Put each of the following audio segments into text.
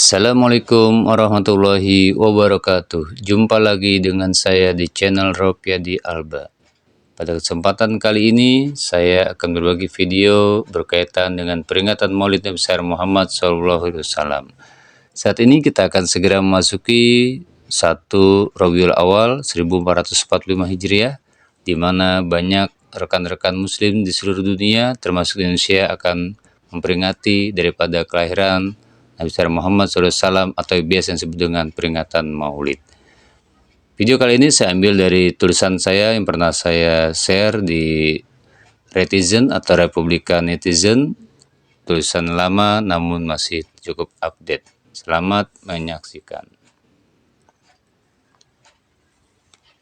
Assalamualaikum warahmatullahi wabarakatuh. Jumpa lagi dengan saya di channel Ropiadi Alba. Pada kesempatan kali ini saya akan berbagi video berkaitan dengan peringatan Maulid Nabi besar Muhammad SAW. Saat ini kita akan segera memasuki 1 Rabiul Awal 1445 Hijriah, di mana banyak rekan-rekan muslim di seluruh dunia termasuk Indonesia akan memperingati daripada kelahiran Nabi besar Muhammad SAW atau biasa disebut dengan peringatan Maulid. Video kali ini saya ambil dari tulisan saya yang pernah saya share di Netizen atau Republika Netizen. Tulisan lama namun masih cukup update. Selamat menyaksikan.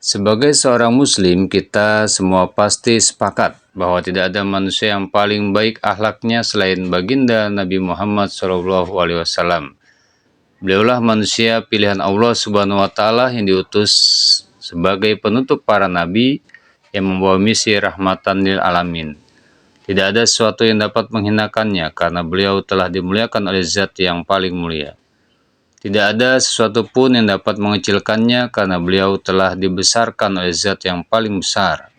Sebagai seorang muslim, kita semua pasti sepakat bahwa tidak ada manusia yang paling baik akhlaknya selain baginda Nabi Muhammad SAW. Beliaulah manusia pilihan Allah Subhanahu wa Ta'ala yang diutus sebagai penutup para nabi yang membawa misi rahmatan lil alamin. Tidak ada sesuatu yang dapat menghinakannya karena beliau telah dimuliakan oleh Zat yang paling mulia. Tidak ada sesuatu pun yang dapat mengecilkannya karena beliau telah dibesarkan oleh Zat yang paling besar.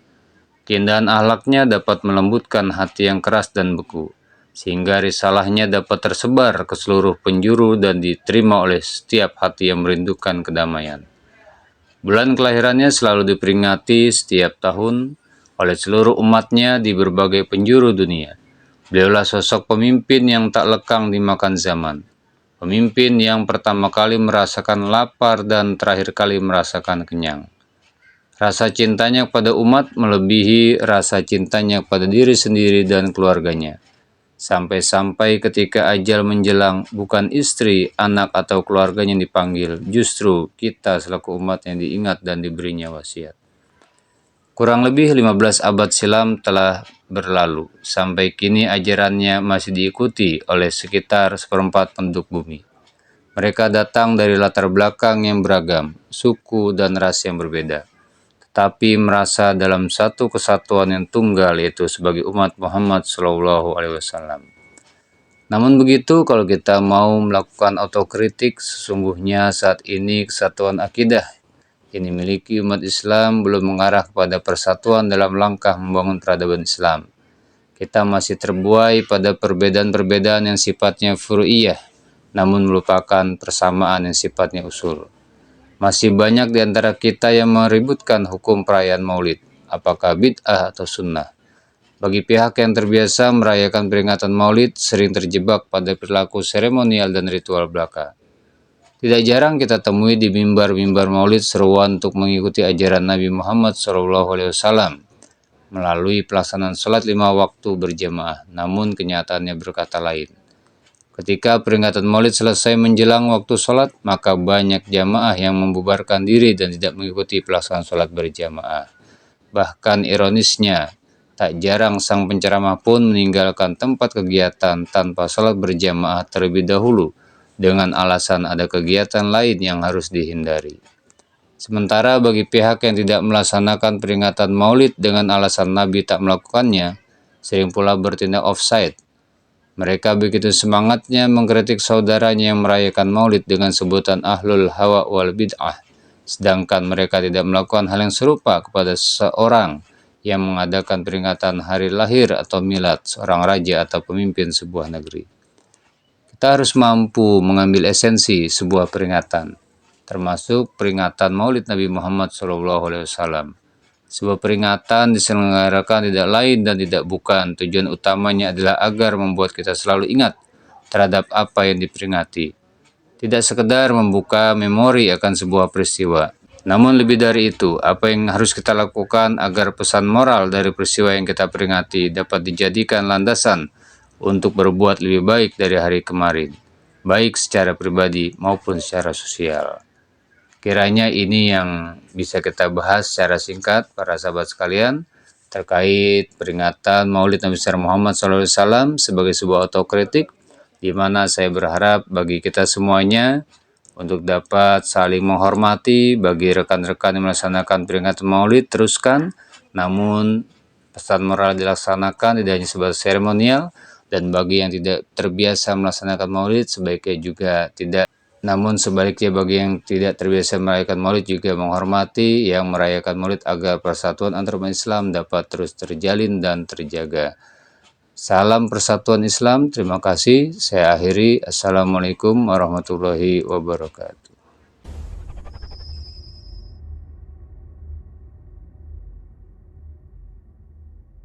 Keindahan akhlaknya dapat melembutkan hati yang keras dan beku, sehingga risalahnya dapat tersebar ke seluruh penjuru dan diterima oleh setiap hati yang merindukan kedamaian. Bulan kelahirannya selalu diperingati setiap tahun oleh seluruh umatnya di berbagai penjuru dunia. Beliaulah sosok pemimpin yang tak lekang dimakan zaman. Pemimpin yang pertama kali merasakan lapar dan terakhir kali merasakan kenyang. Rasa cintanya kepada umat melebihi rasa cintanya kepada diri sendiri dan keluarganya. Sampai-sampai ketika ajal menjelang, bukan istri, anak, atau keluarganya yang dipanggil, justru kita selaku umat yang diingat dan diberinya wasiat. Kurang lebih 15 abad silam telah berlalu, sampai kini ajarannya masih diikuti oleh sekitar seperempat penduduk bumi. Mereka datang dari latar belakang yang beragam, suku dan ras yang berbeda, tetapi merasa dalam satu kesatuan yang tunggal, yaitu sebagai umat Muhammad SAW. Namun begitu, kalau kita mau melakukan autokritik, sesungguhnya saat ini kesatuan akidah yang dimiliki umat Islam belum mengarah kepada persatuan dalam langkah membangun peradaban Islam. Kita masih terbuai pada perbedaan-perbedaan yang sifatnya furu'iyah, namun melupakan persamaan yang sifatnya usul. Masih banyak di antara kita yang meributkan hukum perayaan Maulid, apakah bid'ah atau sunnah. Bagi pihak yang terbiasa merayakan peringatan Maulid, sering terjebak pada perilaku seremonial dan ritual belaka. Tidak jarang kita temui di mimbar-mimbar Maulid seruan untuk mengikuti ajaran Nabi Muhammad SAW melalui pelaksanaan sholat 5 waktu berjamaah, namun kenyataannya berkata lain. Ketika peringatan Maulid selesai menjelang waktu sholat, maka banyak jamaah yang membubarkan diri dan tidak mengikuti pelaksanaan sholat berjamaah. Bahkan ironisnya, tak jarang sang penceramah pun meninggalkan tempat kegiatan tanpa sholat berjamaah terlebih dahulu, dengan alasan ada kegiatan lain yang harus dihindari. Sementara bagi pihak yang tidak melaksanakan peringatan Maulid dengan alasan Nabi tak melakukannya, sering pula bertindak offside. Mereka begitu semangatnya mengkritik saudaranya yang merayakan Maulid dengan sebutan ahlul hawa wal bid'ah, sedangkan mereka tidak melakukan hal yang serupa kepada seseorang yang mengadakan peringatan hari lahir atau milad seorang raja atau pemimpin sebuah negeri. Kita harus mampu mengambil esensi sebuah peringatan, termasuk peringatan Maulid Nabi Muhammad SAW. Sebuah peringatan diselenggarakan tidak lain dan tidak bukan, tujuan utamanya adalah agar membuat kita selalu ingat terhadap apa yang diperingati. Tidak sekedar membuka memori akan sebuah peristiwa. Namun lebih dari itu, apa yang harus kita lakukan agar pesan moral dari peristiwa yang kita peringati dapat dijadikan landasan untuk berbuat lebih baik dari hari kemarin, baik secara pribadi maupun secara sosial. Kiranya ini yang bisa kita bahas secara singkat, para sahabat sekalian, terkait peringatan Maulid Nabi besar Muhammad SAW sebagai sebuah autokritik, di mana saya berharap bagi kita semuanya untuk dapat saling menghormati. Bagi rekan-rekan yang melaksanakan peringatan Maulid, teruskan, namun pesan moral dilaksanakan, tidak hanya sebatas seremonial. Dan bagi yang tidak terbiasa melaksanakan Maulid, sebaiknya juga tidak Namun sebaliknya bagi yang tidak terbiasa merayakan Maulid juga menghormati yang merayakan Maulid agar persatuan antarumat Islam dapat terus terjalin dan terjaga. Salam persatuan Islam, terima kasih. Saya akhiri. Assalamualaikum warahmatullahi wabarakatuh.